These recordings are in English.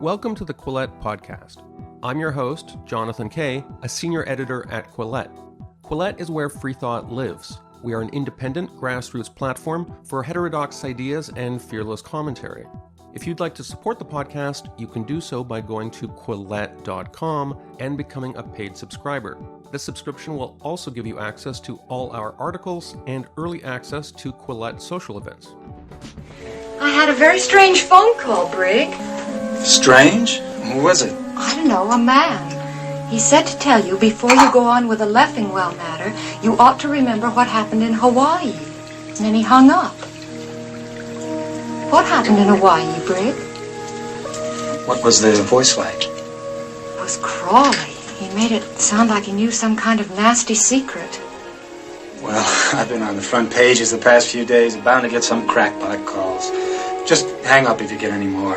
Welcome to the Quillette podcast. I'm your host, Jonathan Kay, a senior editor at Quillette. Quillette is where free thought lives. We are an independent grassroots platform for heterodox ideas and fearless commentary. If you'd like to support the podcast, you can do so by going to Quillette.com and becoming a paid subscriber. This subscription will also give you access to all our articles and early access to Quillette social events. I had a very strange phone call, Brig. Strange? Who was it? I don't know, a man. He said to tell you before you go on with the Leffingwell matter, you ought to remember what happened in Hawaii. And then he hung up. What happened in Hawaii, Brig? What was the voice like? It was Crawley. He made it sound like he knew some kind of nasty secret. Well, I've been on the front pages the past few days. I'm bound to get some crackpot calls. Just hang up if you get any more.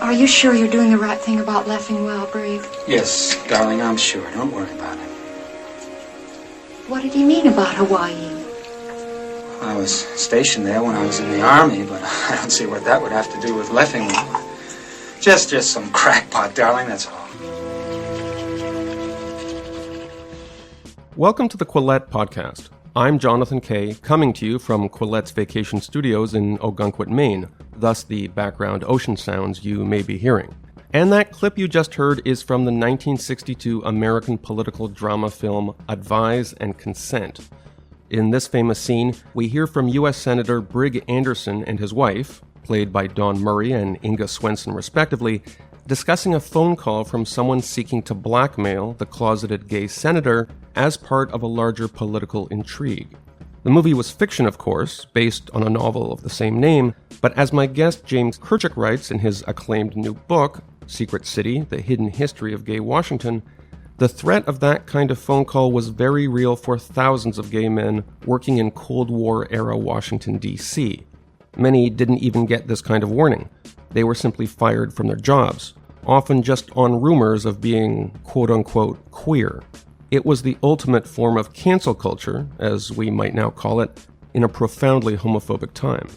Are you sure you're doing the right thing about Leffingwell, Brig? Yes, darling, I'm sure. Don't worry about it. What did he mean about Hawaii? I was stationed there when I was in the Army, but I don't see what that would have to do with Leffingwell. Just some crackpot, darling, that's all. Welcome to the Quillette podcast. I'm Jonathan Kay, coming to you from Quillette's vacation studios in Ogunquit, Maine, thus the background ocean sounds you may be hearing. And that clip you just heard is from the 1962 American political drama film Advise and Consent. In this famous scene, we hear from U.S. Senator Brig Anderson and his wife, played by Dawn Murray and Inga Swenson respectively, discussing a phone call from someone seeking to blackmail the closeted gay senator as part of a larger political intrigue. The movie was fiction, of course, based on a novel of the same name, but as my guest James Kirchick writes in his acclaimed new book, Secrecy, The Hidden History of Gay Washington, the threat of that kind of phone call was very real for thousands of gay men working in Cold War-era Washington, D.C. Many didn't even get this kind of warning. They were simply fired from their jobs, often just on rumors of being quote-unquote queer. It was the ultimate form of cancel culture, as we might now call it, in a profoundly homophobic time.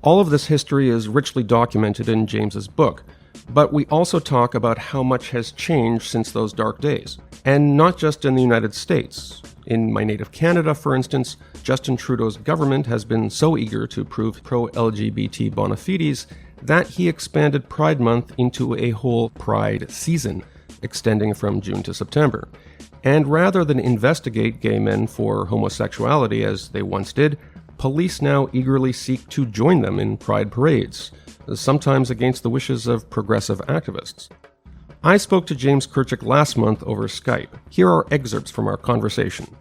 All of this history is richly documented in James's book, but we also talk about how much has changed since those dark days, and not just in the United States. In my native Canada, for instance, Justin Trudeau's government has been so eager to prove pro-LGBT bona fides that he expanded Pride Month into a whole Pride season, extending from June to September. And rather than investigate gay men for homosexuality as they once did, police now eagerly seek to join them in Pride parades, sometimes against the wishes of progressive activists. I spoke to James Kirchick last month over Skype. Here are excerpts from our conversation.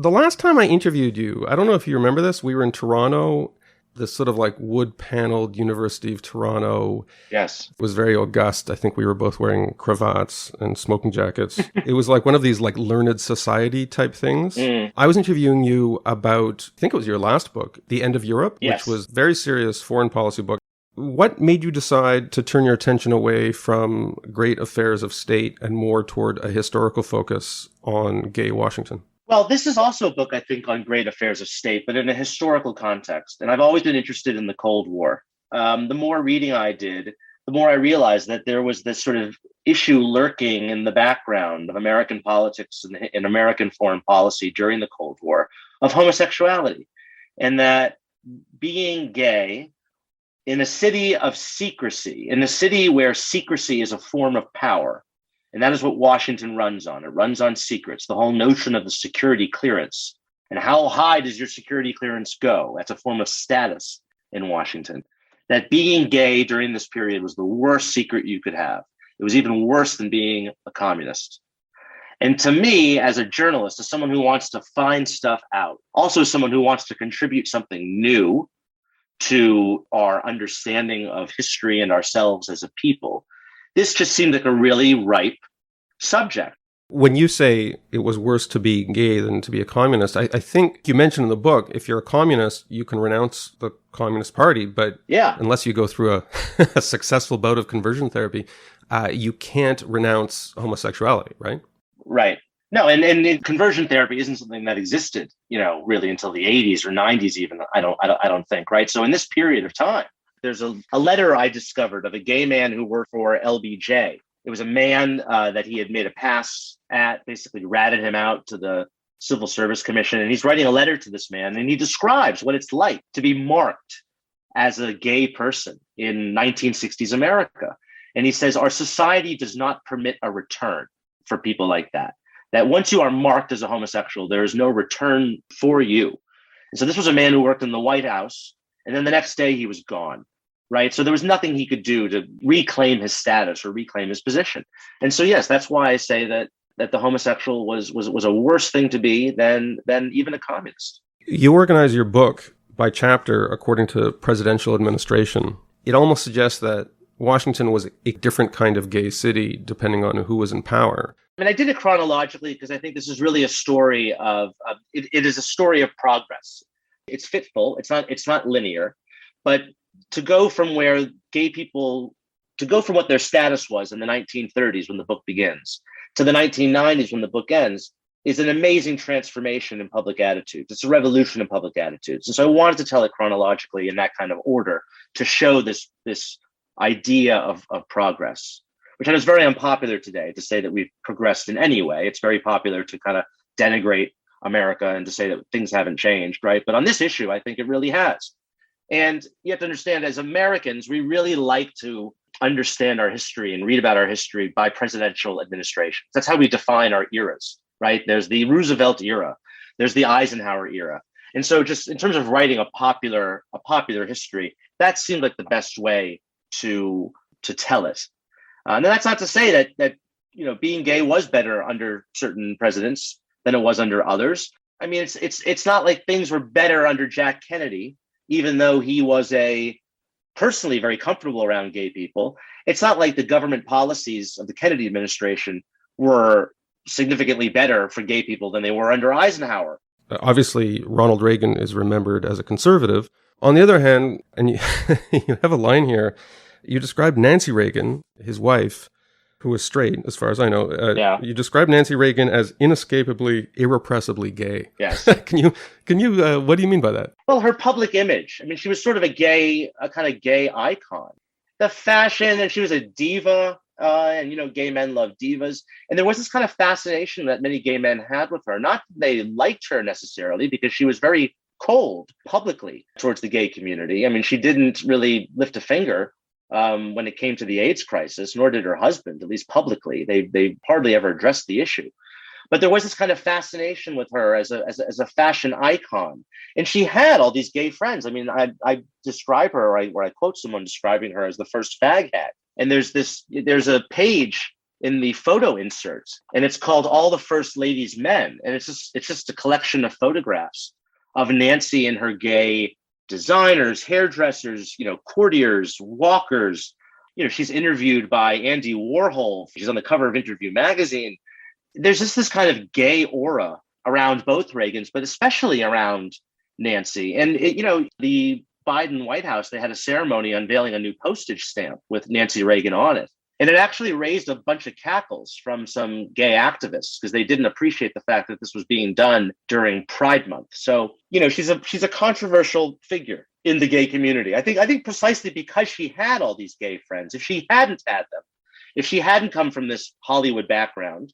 The last time I interviewed you, I don't know if you remember this, we were in Toronto, this sort of like wood-paneled University of Toronto. Yes. It was very august. I think we were both wearing cravats and smoking jackets. It was like one of these like learned society type things. I was interviewing you about, I think it was your last book, The End of Europe, Yes. which was a very serious foreign policy book. What made you decide to turn your attention away from great affairs of state and more toward a historical focus on gay Washington? Well, this is also a book, I think, on great affairs of state, but in a historical context. And I've always been interested in the Cold War. The more reading I did, the more I realized that there was this sort of issue lurking in the background of American politics and American foreign policy during the Cold War of homosexuality. And that being gay in a city of secrecy, in a city where secrecy is a form of power, and that is what Washington runs on. It runs on secrets, the whole notion of the security clearance. And how high does your security clearance go? That's a form of status in Washington. That being gay during this period was the worst secret you could have. It was even worse than being a communist. And to me, as a journalist, as someone who wants to find stuff out, also someone who wants to contribute something new to our understanding of history and ourselves as a people, this just seemed like a really ripe subject. When you say it was worse to be gay than to be a communist, I think you mentioned in the book, if you're a communist, you can renounce the Communist Party, but unless you go through a successful bout of conversion therapy, you can't renounce homosexuality, right? Right. No, and conversion therapy isn't something that existed, really until the 80s or 90s even, I don't think, right? So in this period of time, there's a letter I discovered of a gay man who worked for LBJ. It was a man that he had made a pass at, basically ratted him out to the Civil Service Commission. And he's writing a letter to this man, and he describes what it's like to be marked as a gay person in 1960s America. And he says, our society does not permit a return for people like that. That once you are marked as a homosexual, there is no return for you. And so this was a man who worked in the White House, and then the next day he was gone, right? So there was nothing he could do to reclaim his status or reclaim his position. And so, yes, that's why I say that the homosexual was a worse thing to be than even a communist. You organize your book by chapter according to presidential administration. It almost suggests that Washington was a different kind of gay city depending on who was in power. I mean, I did it chronologically because I think this is really a story of it is a story of progress. It's fitful. It's not linear, but to go from where gay people, to go from what their status was in the 1930s when the book begins to the 1990s when the book ends is an amazing transformation in public attitudes. It's a revolution in public attitudes. And so I wanted to tell it chronologically in that kind of order to show this idea of progress, which I know is very unpopular today to say that we've progressed in any way. It's very popular to kind of denigrate America and to say that things haven't changed, right? But on this issue, I think it really has. And you have to understand, as Americans, we really like to understand our history and read about our history by presidential administrations. That's how we define our eras, right? There's the Roosevelt era, there's the Eisenhower era. And so just in terms of writing a popular history, that seemed like the best way to tell it. And that's not to say that being gay was better under certain presidents than it was under others. I mean, it's not like things were better under Jack Kennedy, even though he was personally very comfortable around gay people. It's not like the government policies of the Kennedy administration were significantly better for gay people than they were under Eisenhower. Obviously, Ronald Reagan is remembered as a conservative. On the other hand, and you have a line here, you described Nancy Reagan, his wife, who was straight, as far as I know. You described Nancy Reagan as inescapably, irrepressibly gay. Yes. Can you? What do you mean by that? Well, her public image. I mean, she was sort of a kind of gay icon. The fashion, and she was a diva, and gay men love divas. And there was this kind of fascination that many gay men had with her. Not that they liked her necessarily, because she was very cold publicly towards the gay community. I mean, she didn't really lift a finger when it came to the AIDS crisis, nor did her husband, at least publicly. They hardly ever addressed the issue. But there was this kind of fascination with her as a fashion icon. And she had all these gay friends. I mean, I describe her, where I quote someone describing her as the first fag hag. And there's a page in the photo inserts, and it's called All the First Ladies' Men. And it's just a collection of photographs of Nancy and her gay designers, hairdressers, courtiers, walkers. She's interviewed by Andy Warhol. She's on the cover of Interview magazine. There's just this kind of gay aura around both Reagans, but especially around Nancy. And the Biden White House, they had a ceremony unveiling a new postage stamp with Nancy Reagan on it. And it actually raised a bunch of cackles from some gay activists because they didn't appreciate the fact that this was being done during Pride Month. So, she's a controversial figure in the gay community. I think precisely because she had all these gay friends. If she hadn't had them, if she hadn't come from this Hollywood background,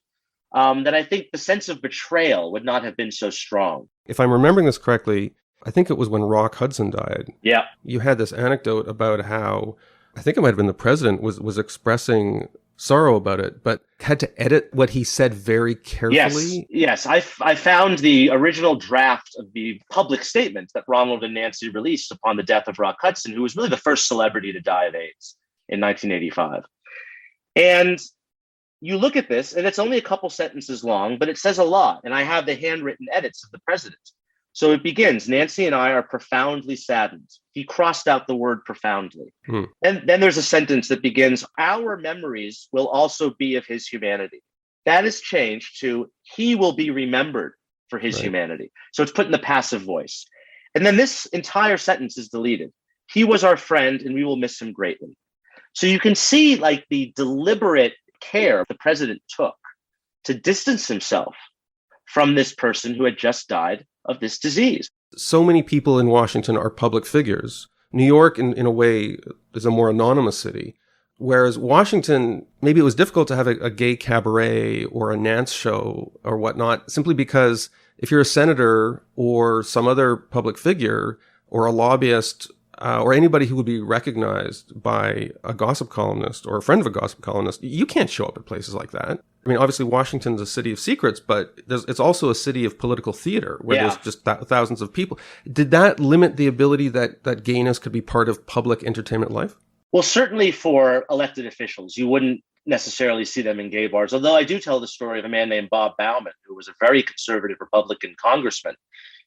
then I think the sense of betrayal would not have been so strong. If I'm remembering this correctly, I think it was when Rock Hudson died. Yeah. You had this anecdote about how, I think it might have been the president was expressing sorrow about it, but had to edit what he said very carefully. Yes. I found the original draft of the public statement that Ronald and Nancy released upon the death of Rock Hudson, who was really the first celebrity to die of AIDS in 1985. And you look at this, and it's only a couple sentences long, but it says a lot. And I have the handwritten edits of the president. So it begins, Nancy and I are profoundly saddened. He crossed out the word profoundly. And then there's a sentence that begins, our memories will also be of his humanity. That is changed to, he will be remembered for his humanity. So it's put in the passive voice. And then this entire sentence is deleted. He was our friend and we will miss him greatly. So you can see the deliberate care the president took to distance himself from this person who had just died of this disease. So many people in Washington are public figures. New York, in a way, is a more anonymous city. Whereas Washington, maybe it was difficult to have a gay cabaret or a Nance show or whatnot, simply because if you're a senator or some other public figure or a lobbyist or anybody who would be recognized by a gossip columnist or a friend of a gossip columnist, you can't show up at places like that. I mean, obviously, Washington's a city of secrets, but it's also a city of political theater where there's just thousands of people. Did that limit the ability that gayness could be part of public entertainment life? Well, certainly for elected officials, you wouldn't necessarily see them in gay bars, although I do tell the story of a man named Bob Bauman, who was a very conservative Republican congressman,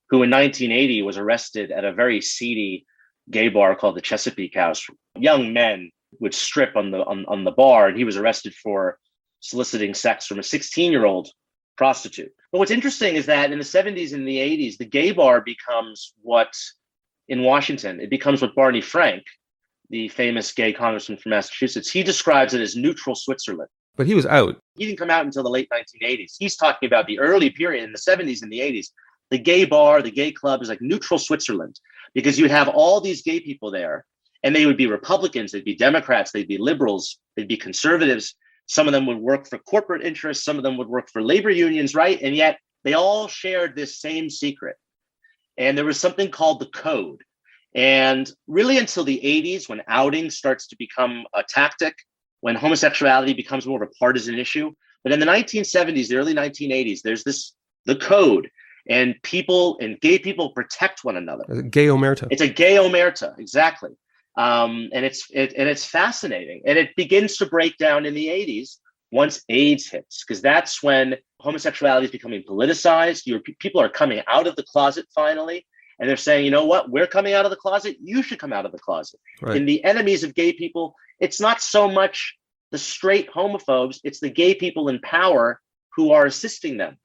who in 1980 was arrested at a very seedy gay bar called the Chesapeake House. Young men would strip on the bar, and he was arrested for soliciting sex from a 16-year-old prostitute. But what's interesting is that in the 70s and the 80s, the gay bar becomes in Washington, it becomes what Barney Frank, the famous gay congressman from Massachusetts, he describes it as neutral Switzerland. But he was out. He didn't come out until the late 1980s. He's talking about the early period in the 70s and the 80s. The gay bar, the gay club is like neutral Switzerland, because you'd have all these gay people there, and they would be Republicans, they'd be Democrats, they'd be liberals, they'd be conservatives. Some of them would work for corporate interests, some of them would work for labor unions, right? And yet they all shared this same secret. And there was something called the code. And really until the 80s, when outing starts to become a tactic, when homosexuality becomes more of a partisan issue. But in the 1970s, the early 1980s, there's the code, and gay people protect one another. Gay omerta. It's a gay omerta, exactly. And it's fascinating. And it begins to break down in the 80s once AIDS hits, because that's when homosexuality is becoming politicized. People are coming out of the closet finally. And they're saying, you know what, we're coming out of the closet. You should come out of the closet. Right. And the enemies of gay people, it's not so much the straight homophobes, it's the gay people in power who are assisting them,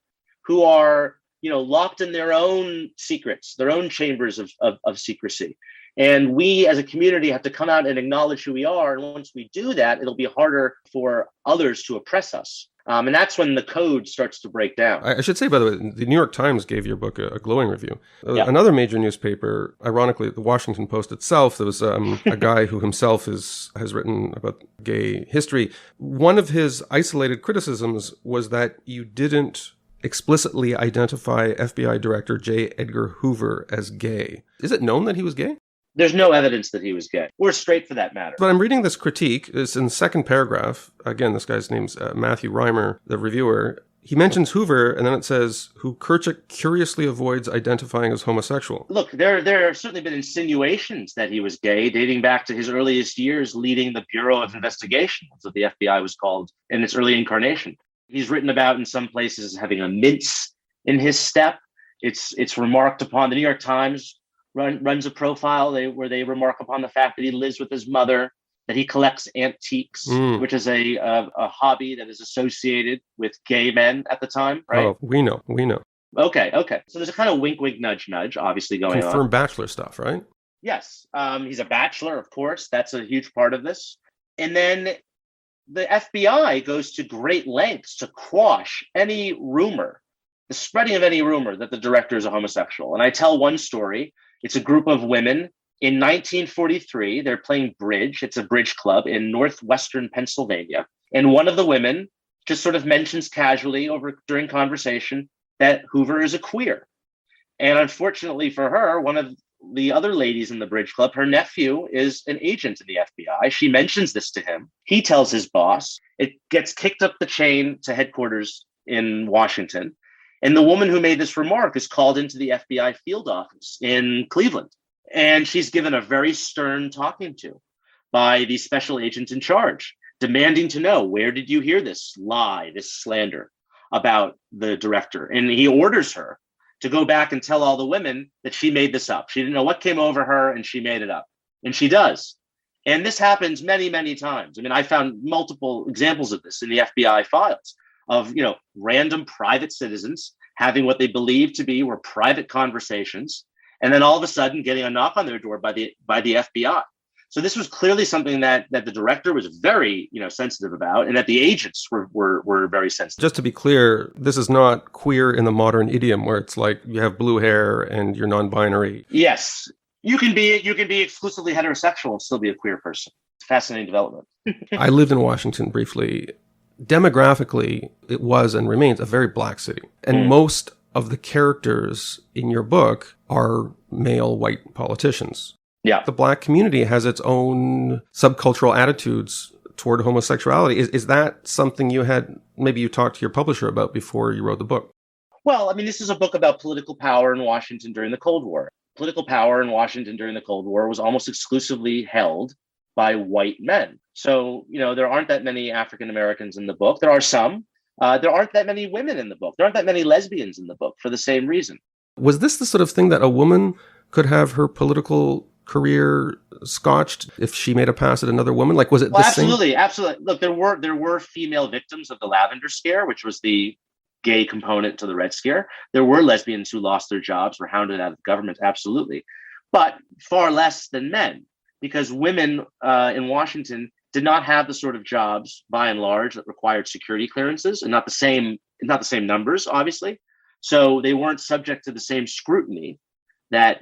who are, locked in their own secrets, their own chambers of secrecy. And we as a community have to come out and acknowledge who we are. And once we do that, it'll be harder for others to oppress us. And that's when the code starts to break down. I should say, by the way, the New York Times gave your book a glowing review. Another major newspaper, ironically, the Washington Post itself, there was a guy who himself has written about gay history. One of his isolated criticisms was that you didn't explicitly identify FBI Director J. Edgar Hoover as gay. Is it known that he was gay? There's no evidence that he was gay, or straight for that matter. But I'm reading this critique. It's in the second paragraph. Again, this guy's name's Matthew Reimer, the reviewer. He mentions Hoover, and then it says, who Kirchick curiously avoids identifying as homosexual. Look, there have certainly been insinuations that he was gay, dating back to his earliest years leading the Bureau of Investigation, that's what the FBI was called in its early incarnation. He's written about in some places as having a mince in his step. It's remarked upon. The New York Times runs a profile where they remark upon the fact that he lives with his mother, that he collects antiques, which is a hobby that is associated with gay men at the time, right? Oh, we know. Okay. So there's a kind of wink, wink, nudge, nudge, obviously going on. Confirmed bachelor stuff, right? Yes. He's a bachelor, of course. That's a huge part of this. And then the FBI goes to great lengths to quash any rumor, the spreading of any rumor that the director is a homosexual. And I tell one story. It's a group of women. In 1943, they're playing bridge. It's a bridge club in northwestern Pennsylvania. And one of the women just sort of mentions casually during conversation that Hoover is a queer. And unfortunately for her, one of the other ladies in the bridge club, her nephew is an agent in the FBI. She mentions this to him. He tells his boss. It gets kicked up the chain to headquarters in Washington. And the woman who made this remark is called into the FBI field office in Cleveland. And she's given a very stern talking to by the special agent in charge, demanding to know, where did you hear this lie, this slander about the director? And he orders her to go back and tell all the women that she made this up. She didn't know what came over her, and she made it up. And she does. And this happens many, many times. I mean, I found multiple examples of this in the FBI files of, random private citizens having what they believed to be were private conversations, and then all of a sudden getting a knock on their door by the FBI. So this was clearly something that the director was very, sensitive about, and that the agents were very sensitive. Just to be clear, this is not queer in the modern idiom where it's like you have blue hair and you're non-binary. Yes. You can be exclusively heterosexual and still be a queer person. It's a fascinating development. I lived in Washington briefly. Demographically, it was and remains a very black city. And most of the characters in your book are male white politicians. Yeah. The black community has its own subcultural attitudes toward homosexuality. Is that something maybe you talked to your publisher about before you wrote the book? Well, I mean, this is a book about political power in Washington during the Cold War. Political power in Washington during the Cold War was almost exclusively held by white men. So, there aren't that many African Americans in the book. There are some. There aren't that many women in the book. There aren't that many lesbians in the book for the same reason. Was this the sort of thing that a woman could have her political career scotched if she made a pass at another woman? Like, was it the absolutely, same? Absolutely. Look, there were female victims of the lavender scare, which was the gay component to the Red Scare. There were lesbians who lost their jobs, were hounded out of government, absolutely. But far less than men, because women in Washington did not have the sort of jobs, by and large, that required security clearances, and not the same numbers, obviously. So they weren't subject to the same scrutiny that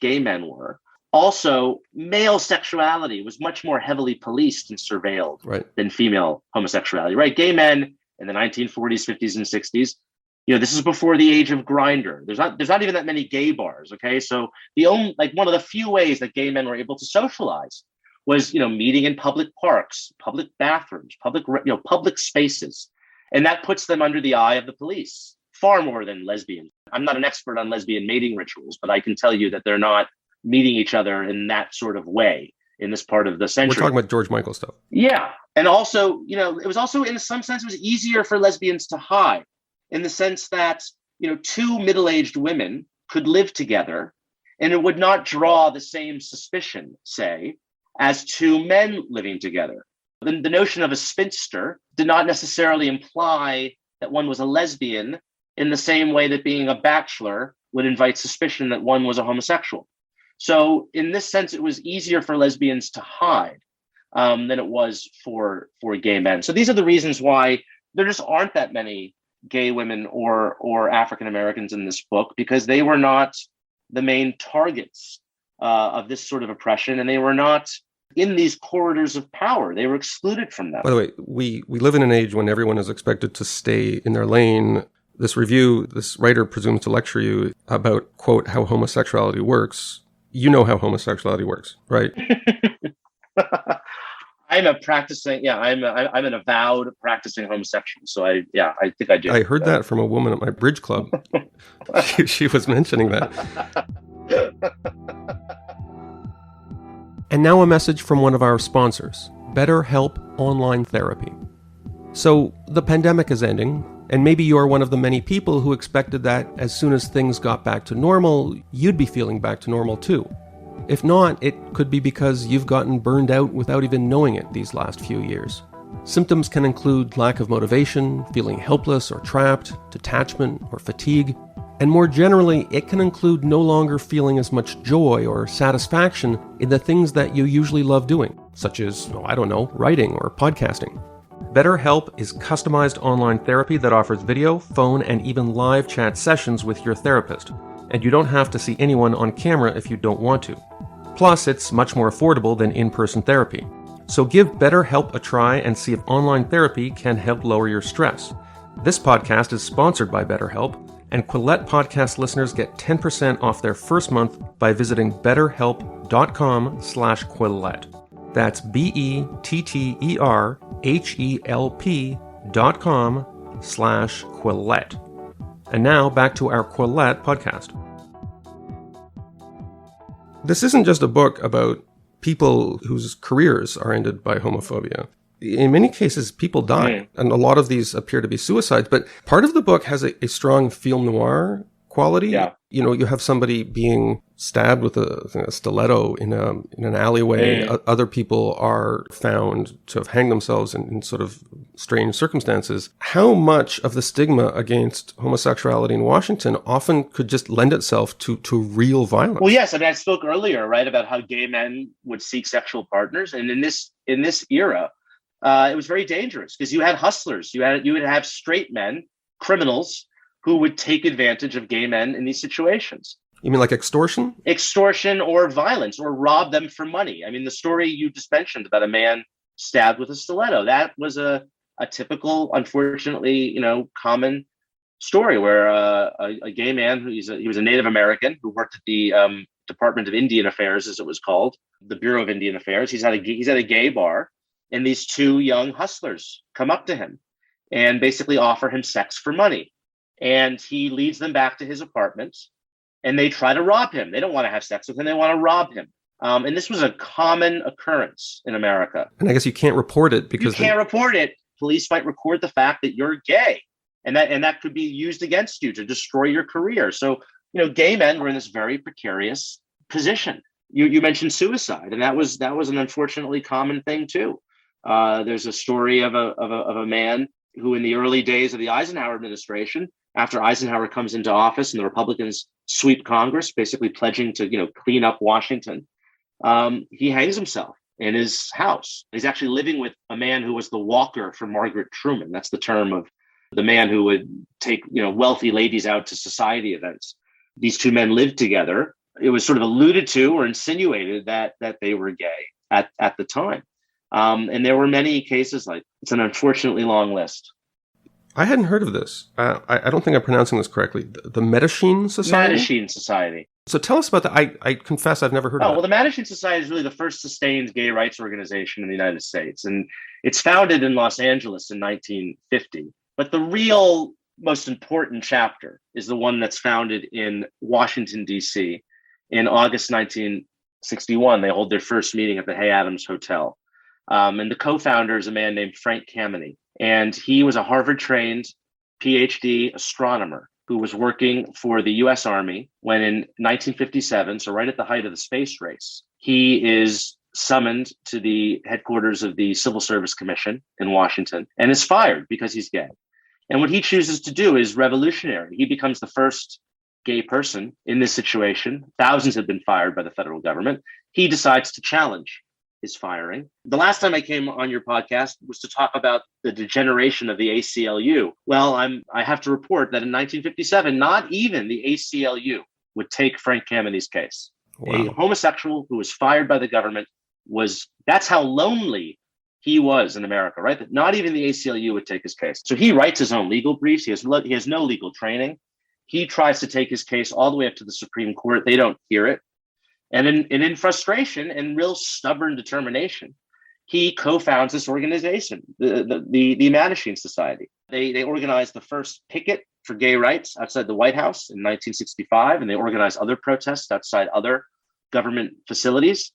gay men were. Also, male sexuality was much more heavily policed and surveilled than female homosexuality, right? Gay men in the 1940s, 50s, and 60s, this is before the age of Grindr. There's not even that many gay bars, okay? So one of the few ways that gay men were able to socialize was, meeting in public parks, public bathrooms, public spaces. And that puts them under the eye of the police far more than lesbians. I'm not an expert on lesbian mating rituals, but I can tell you that they're not meeting each other in that sort of way in this part of the century. We're talking about George Michael stuff. Yeah. And also, it was also, in some sense, it was easier for lesbians to hide, in the sense that, two middle-aged women could live together and it would not draw the same suspicion, say, as two men living together. The notion of a spinster did not necessarily imply that one was a lesbian in the same way that being a bachelor would invite suspicion that one was a homosexual. So in this sense, it was easier for lesbians to hide than it was for gay men. So these are the reasons why there just aren't that many gay women or African Americans in this book, because they were not the main targets of this sort of oppression, and they were not in these corridors of power. They were excluded from them. By the way, we live in an age when everyone is expected to stay in their lane. This writer presumes to lecture you about, quote, how homosexuality works. You know how homosexuality works, right? I'm an avowed practicing homosexual. So I think I do. I heard that from a woman at my bridge club. she was mentioning that. And now a message from one of our sponsors, BetterHelp Online Therapy. So the pandemic is ending, and maybe you're one of the many people who expected that as soon as things got back to normal, you'd be feeling back to normal too. If not, it could be because you've gotten burned out without even knowing it these last few years. Symptoms can include lack of motivation, feeling helpless or trapped, detachment or fatigue, and more generally, it can include no longer feeling as much joy or satisfaction in the things that you usually love doing, such as, writing or podcasting. BetterHelp is customized online therapy that offers video, phone, and even live chat sessions with your therapist, and you don't have to see anyone on camera if you don't want to. Plus, it's much more affordable than in-person therapy. So give BetterHelp a try and see if online therapy can help lower your stress. This podcast is sponsored by BetterHelp, and Quillette podcast listeners get 10% off their first month by visiting betterhelp.com/Quillette. That's BetterHelp.com/Quillette. And now back to our Quillette podcast. This isn't just a book about people whose careers are ended by homophobia. In many cases, people die, and a lot of these appear to be suicides. But part of the book has a strong film noir quality. Yeah. You have somebody being stabbed with a stiletto in an alleyway. Other people are found to have hanged themselves in sort of strange circumstances. How much of the stigma against homosexuality in Washington often could just lend itself to real violence? Well, yes, and I spoke earlier, right, about how gay men would seek sexual partners, and in this era, it was very dangerous because you had hustlers, you would have straight men, criminals, who would take advantage of gay men in these situations. You mean like extortion? Extortion or violence, or rob them for money. I mean, the story you just mentioned about a man stabbed with a stiletto, that was a typical, unfortunately, common story where a gay man, he was a Native American who worked at the Department of Indian Affairs, as it was called, the Bureau of Indian Affairs. He's at a gay bar, and these two young hustlers come up to him and basically offer him sex for money. And he leads them back to his apartment, and they try to rob him. They don't want to have sex with him. They want to rob him. And this was a common occurrence in America. And I guess you can't report it because you can't report it. Police might record the fact that you're gay, and that could be used against you to destroy your career. So, gay men were in this very precarious position. You mentioned suicide, and that was an unfortunately common thing too. There's a story of a man who, in the early days of the Eisenhower administration, after Eisenhower comes into office and the Republicans sweep Congress, basically pledging to clean up Washington, he hangs himself in his house. He's actually living with a man who was the walker for Margaret Truman. That's the term of the man who would take wealthy ladies out to society events. These two men lived together. It was sort of alluded to or insinuated that they were gay at the time. And there were many cases like it's an unfortunately long list. I hadn't heard of this. I don't think I'm pronouncing this correctly. The Mattachine Society? Mattachine Society. So tell us about that. I confess I've never heard of it. Well, the Mattachine Society is really the first sustained gay rights organization in the United States. And it's founded in Los Angeles in 1950. But the real most important chapter is the one that's founded in Washington, D.C. in August 1961. They hold their first meeting at the Hay Adams Hotel. And the co-founder is a man named Frank Kameny. And he was a Harvard-trained PhD astronomer who was working for the U.S. Army when in 1957, so right at the height of the space race, he is summoned to the headquarters of the Civil Service Commission in Washington and is fired because he's gay. And what he chooses to do is revolutionary. He becomes the first gay person in this situation. Thousands have been fired by the federal government. He decides to challenge his firing. The last time I came on your podcast was to talk about the degeneration of the ACLU. Well, I have to report that in 1957, not even the ACLU would take Frank Kameny's case. Wow. A homosexual who was fired by the government that's how lonely he was in America, right? That not even the ACLU would take his case. So he writes his own legal briefs. He has no legal training. He tries to take his case all the way up to the Supreme Court. They don't hear it. And in frustration and real stubborn determination, he co-founds this organization, the Mattachine Society. They organized the first picket for gay rights outside the White House in 1965, and they organized other protests outside other government facilities.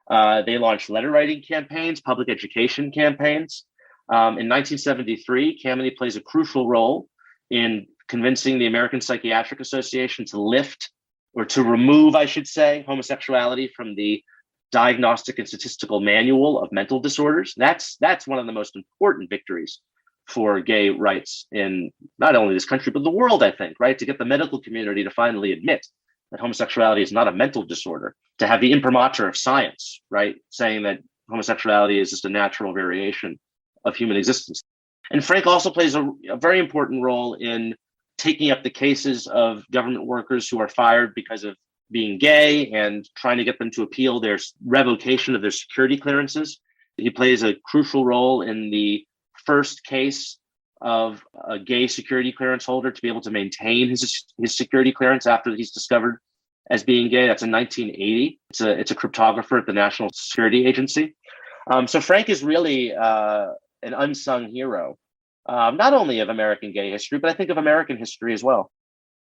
They launched letter writing campaigns, public education campaigns. In 1973, Kameny plays a crucial role in convincing the American Psychiatric Association to lift, or to remove, I should say, homosexuality from the Diagnostic and Statistical Manual of Mental Disorders. That's one of the most important victories for gay rights in not only this country, but the world, I think, right? To get the medical community to finally admit that homosexuality is not a mental disorder, to have the imprimatur of science, right? Saying that homosexuality is just a natural variation of human existence. And Frank also plays a very important role in taking up the cases of government workers who are fired because of being gay and trying to get them to appeal their revocation of their security clearances. He plays a crucial role in the first case of a gay security clearance holder to be able to maintain his security clearance after he's discovered as being gay. That's in 1980. It's a cryptographer at the National Security Agency. So Frank is really an unsung hero, not only of American gay history, but I think of American history as well.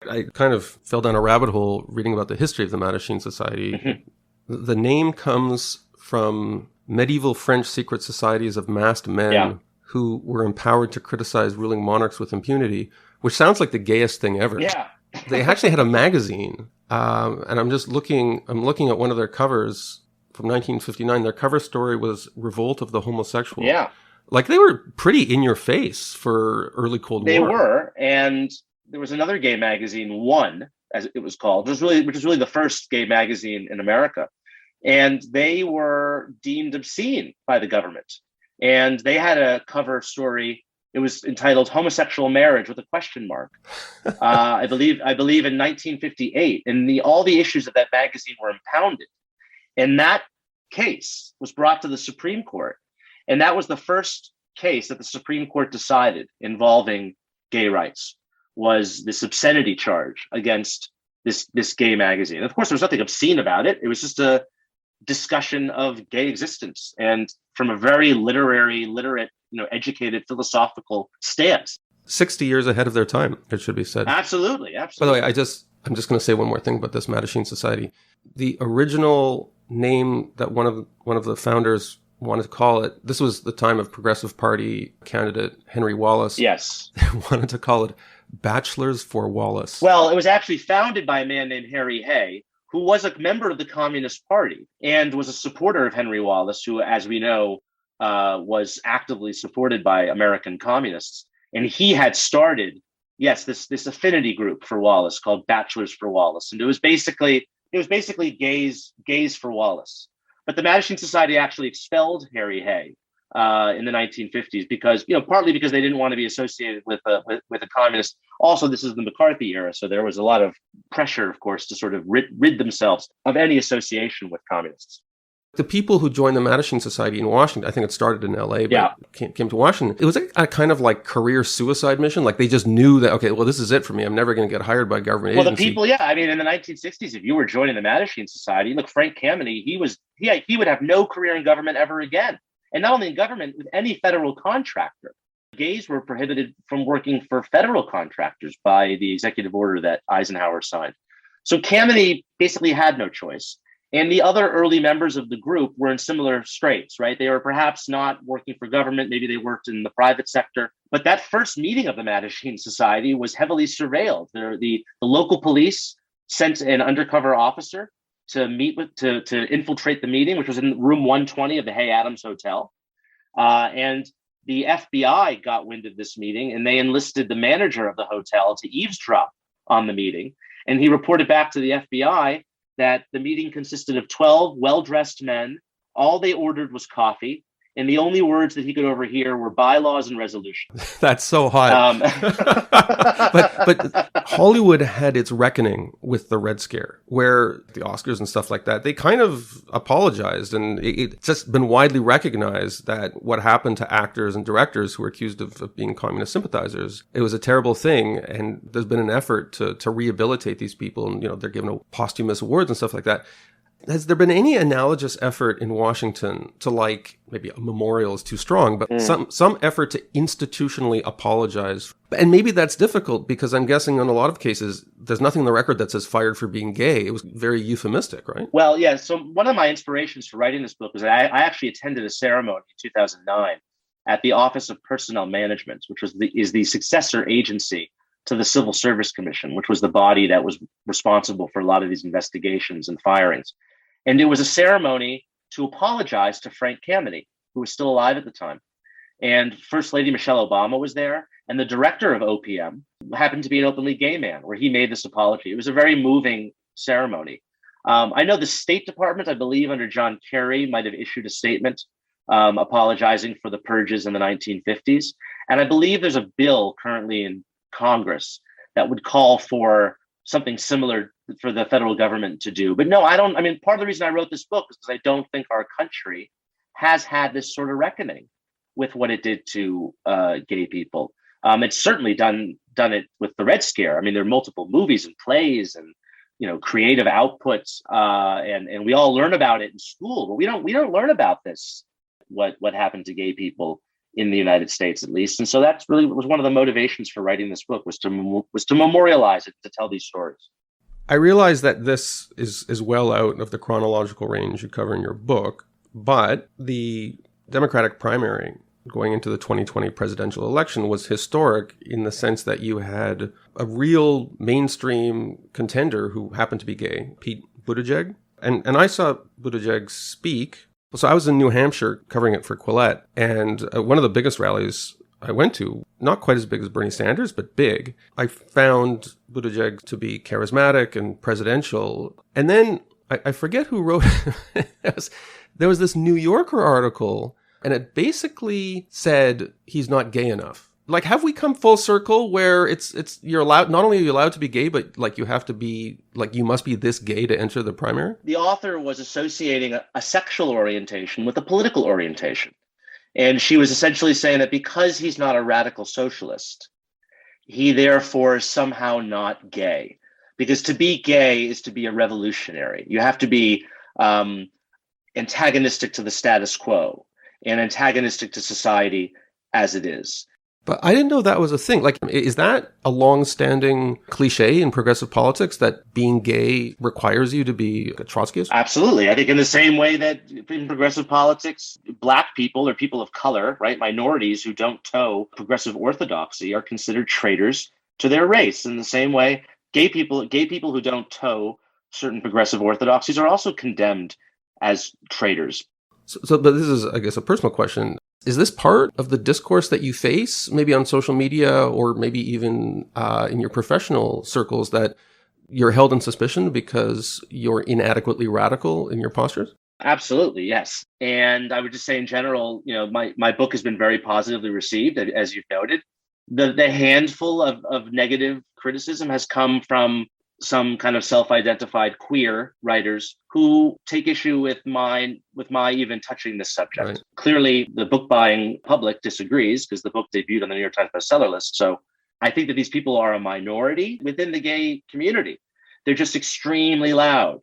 I kind of fell down a rabbit hole reading about the history of the Mattachine Society. Mm-hmm. The name comes from medieval French secret societies of masked men who were empowered to criticize ruling monarchs with impunity, which sounds like the gayest thing ever. Yeah. They actually had a magazine, and I'm looking at one of their covers from 1959. Their cover story was Revolt of the Homosexual. Yeah. Like, they were pretty in your face for early Cold War. They were, and there was another gay magazine, One, as it was called, which was really the first gay magazine in America. And they were deemed obscene by the government. And they had a cover story. It was entitled "Homosexual Marriage" with a question mark. I believe in 1958, and all the issues of that magazine were impounded. And that case was brought to the Supreme Court, and that was the first case that the Supreme Court decided involving gay rights, was this obscenity charge against this gay magazine. Of course, there was nothing obscene about it. It was just a discussion of gay existence, and from a very literate, educated, philosophical stance. 60 years ahead of their time, it should be said. Absolutely. By the way, I'm just going to say one more thing about this Mattachine Society. The original name that one of the founders wanted to call it, this was the time of Progressive Party candidate Henry Wallace. Yes. They wanted to call it Bachelors for Wallace. Well, it was actually founded by a man named Harry Hay, who was a member of the Communist Party and was a supporter of Henry Wallace, who, as we know, was actively supported by American communists. And he had started, this affinity group for Wallace called Bachelors for Wallace. And it was basically gays for Wallace. But the Mattachine Society actually expelled Harry Hay in the 1950s because, partly because they didn't want to be associated with a communist. Also, this is the McCarthy era, so there was a lot of pressure, of course, to sort of rid themselves of any association with communists. The people who joined the Mattachine Society in Washington, I think it started in LA, but came to Washington. It was a kind of like career suicide mission. Like they just knew that, okay, well, this is it for me. I'm never going to get hired by a government agency. Well, the people, in the 1960s, if you were joining the Mattachine Society, look, Frank Kameny, he would have no career in government ever again. And not only in government, with any federal contractor. Gays were prohibited from working for federal contractors by the executive order that Eisenhower signed. So Kameny basically had no choice. And the other early members of the group were in similar straits, right? They were perhaps not working for government. Maybe they worked in the private sector. But that first meeting of the Mattachine Society was heavily surveilled. The local police sent an undercover officer to infiltrate the meeting, which was in room 120 of the Hay Adams Hotel. And the FBI got wind of this meeting, and they enlisted the manager of the hotel to eavesdrop on the meeting. And he reported back to the FBI that the meeting consisted of 12 well-dressed men. All they ordered was coffee. And the only words that he could overhear were bylaws and resolutions. That's so hot. But Hollywood had its reckoning with the Red Scare, where the Oscars and stuff like that, they kind of apologized. And it's just been widely recognized that what happened to actors and directors who were accused of being communist sympathizers, it was a terrible thing. And there's been an effort to rehabilitate these people. And, they're given posthumous awards and stuff like that. Has there been any analogous effort in Washington to, like, maybe a memorial is too strong, but some effort to institutionally apologize? And maybe that's difficult because I'm guessing in a lot of cases, there's nothing in the record that says fired for being gay. It was very euphemistic, right? Well, yeah. So one of my inspirations for writing this book was I actually attended a ceremony in 2009 at the Office of Personnel Management, which is the successor agency to the Civil Service Commission, which was the body that was responsible for a lot of these investigations and firings. And it was a ceremony to apologize to Frank Kameny, who was still alive at the time. And First Lady Michelle Obama was there. And the director of OPM happened to be an openly gay man, where he made this apology. It was a very moving ceremony. I know the State Department, I believe under John Kerry, might have issued a statement apologizing for the purges in the 1950s. And I believe there's a bill currently in Congress that would call for something similar for the federal government to do. But no, part of the reason I wrote this book is because I don't think our country has had this sort of reckoning with what it did to gay people. It's certainly done it with the Red Scare. I mean, there are multiple movies and plays and, creative outputs, and we all learn about it in school, but we don't learn about this, what happened to gay people in the United States, at least. And so that's really was one of the motivations for writing this book, was to memorialize it, to tell these stories. I realize that this is well out of the chronological range you cover in your book, but the Democratic primary going into the 2020 presidential election was historic in the sense that you had a real mainstream contender who happened to be gay, Pete Buttigieg. And I saw Buttigieg speak. So I was in New Hampshire covering it for Quillette, and one of the biggest rallies I went to, not quite as big as Bernie Sanders, but big, I found Buttigieg to be charismatic and presidential. And then I forget who wrote it. There was this New Yorker article, and it basically said he's not gay enough. Like, have we come full circle where it's you're allowed, not only are you allowed to be gay, but like you have to be, like you must be this gay to enter the primary? The author was associating a sexual orientation with a political orientation. And she was essentially saying that because he's not a radical socialist, he therefore is somehow not gay. Because to be gay is to be a revolutionary. You have to be antagonistic to the status quo and antagonistic to society as it is. But I didn't know that was a thing. Like, is that a long-standing cliche in progressive politics that being gay requires you to be a Trotskyist? Absolutely. I think in the same way that in progressive politics, Black people or people of color, right, minorities who don't toe progressive orthodoxy are considered traitors to their race. In the same way, gay people who don't toe certain progressive orthodoxies are also condemned as traitors. So, but this is, I guess, a personal question. Is this part of the discourse that you face, maybe on social media or maybe even in your professional circles, that you're held in suspicion because you're inadequately radical in your postures? Absolutely, yes. And I would just say in general, my book has been very positively received, as you've noted. The handful of negative criticism has come from some kind of self-identified queer writers who take issue with my even touching this subject. Right. Clearly, the book buying public disagrees because the book debuted on the New York Times bestseller list. So I think that these people are a minority within the gay community. They're just extremely loud.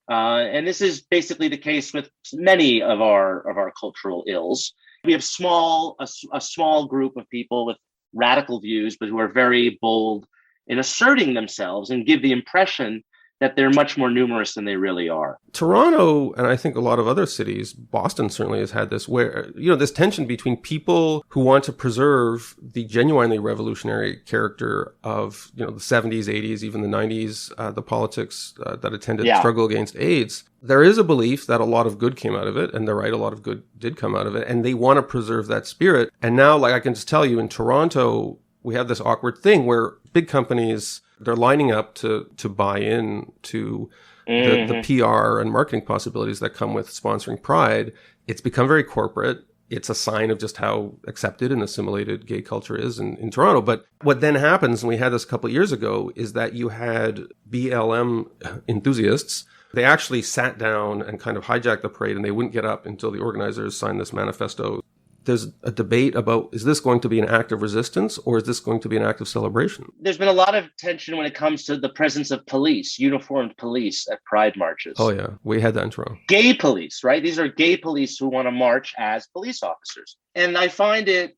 And this is basically the case with many of our cultural ills. We have a small group of people with radical views, but who are very bold in asserting themselves and give the impression that they're much more numerous than they really are. Toronto, and I think a lot of other cities, Boston certainly has had this, where, this tension between people who want to preserve the genuinely revolutionary character of, the 70s, 80s, even the 90s, the politics that attended the struggle against AIDS. There is a belief that a lot of good came out of it, and they're right, a lot of good did come out of it, and they want to preserve that spirit. And now, like I can just tell you, in Toronto, we have this awkward thing where big companies, they're lining up to buy in to the PR and marketing possibilities that come with sponsoring Pride. It's become very corporate. It's a sign of just how accepted and assimilated gay culture is in Toronto. But what then happens, and we had this a couple of years ago, is that you had BLM enthusiasts. They actually sat down and kind of hijacked the parade, and they wouldn't get up until the organizers signed this manifesto. There's a debate about, is this going to be an act of resistance or is this going to be an act of celebration? There's been a lot of tension when it comes to the presence of police, uniformed police at Pride marches. Oh, yeah. We had that in Toronto. Gay police, right? These are gay police who want to march as police officers. And I find it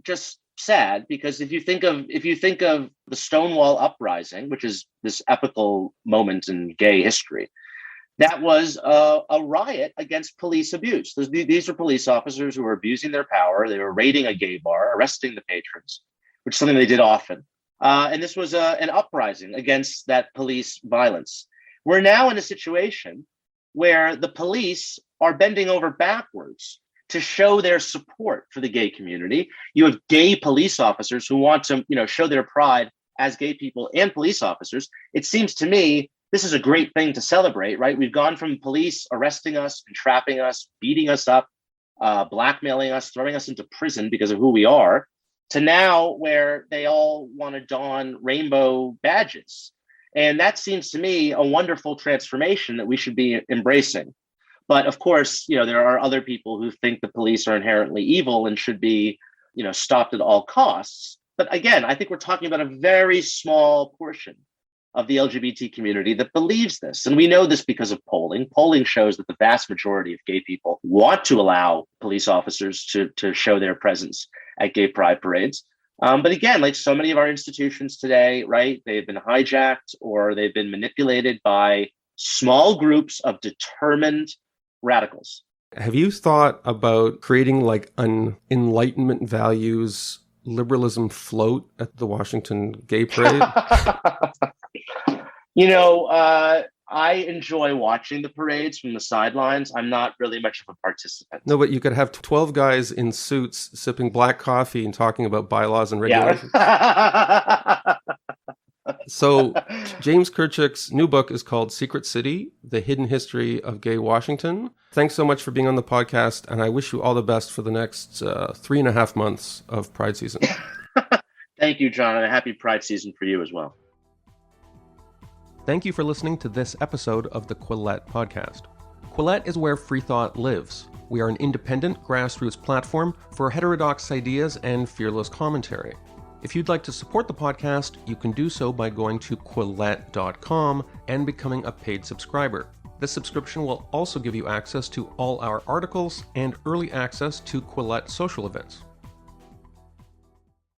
just sad because if you think of the Stonewall Uprising, which is this epical moment in gay history, that was a riot against police abuse. These are police officers who were abusing their power. They were raiding a gay bar, arresting the patrons, which is something they did often. And this was an uprising against that police violence. We're now in a situation where the police are bending over backwards to show their support for the gay community. You have gay police officers who want to, show their pride as gay people and police officers. It seems to me this is a great thing to celebrate, right? We've gone from police arresting us, entrapping us, beating us up, blackmailing us, throwing us into prison because of who we are, to now where they all want to don rainbow badges. And that seems to me a wonderful transformation that we should be embracing. But of course, there are other people who think the police are inherently evil and should be, stopped at all costs. But again, I think we're talking about a very small portion of the LGBT community that believes this. And we know this because of polling. Polling shows that the vast majority of gay people want to allow police officers to show their presence at gay pride parades. But again, like so many of our institutions today, right, they've been hijacked or they've been manipulated by small groups of determined radicals. Have you thought about creating like an Enlightenment values liberalism float at the Washington Gay Parade? I enjoy watching the parades from the sidelines. I'm not really much of a participant. No, but you could have 12 guys in suits sipping black coffee and talking about bylaws and regulations. Yeah. So James Kirchick's new book is called Secrecy, The Hidden History of Gay Washington. Thanks so much for being on the podcast, and I wish you all the best for the next 3.5 months of Pride season. Thank you, John, and a happy Pride season for you as well. Thank you for listening to this episode of the Quillette podcast. Quillette is where free thought lives. We are an independent grassroots platform for heterodox ideas and fearless commentary. If you'd like to support the podcast, you can do so by going to Quillette.com and becoming a paid subscriber. This subscription will also give you access to all our articles and early access to Quillette social events.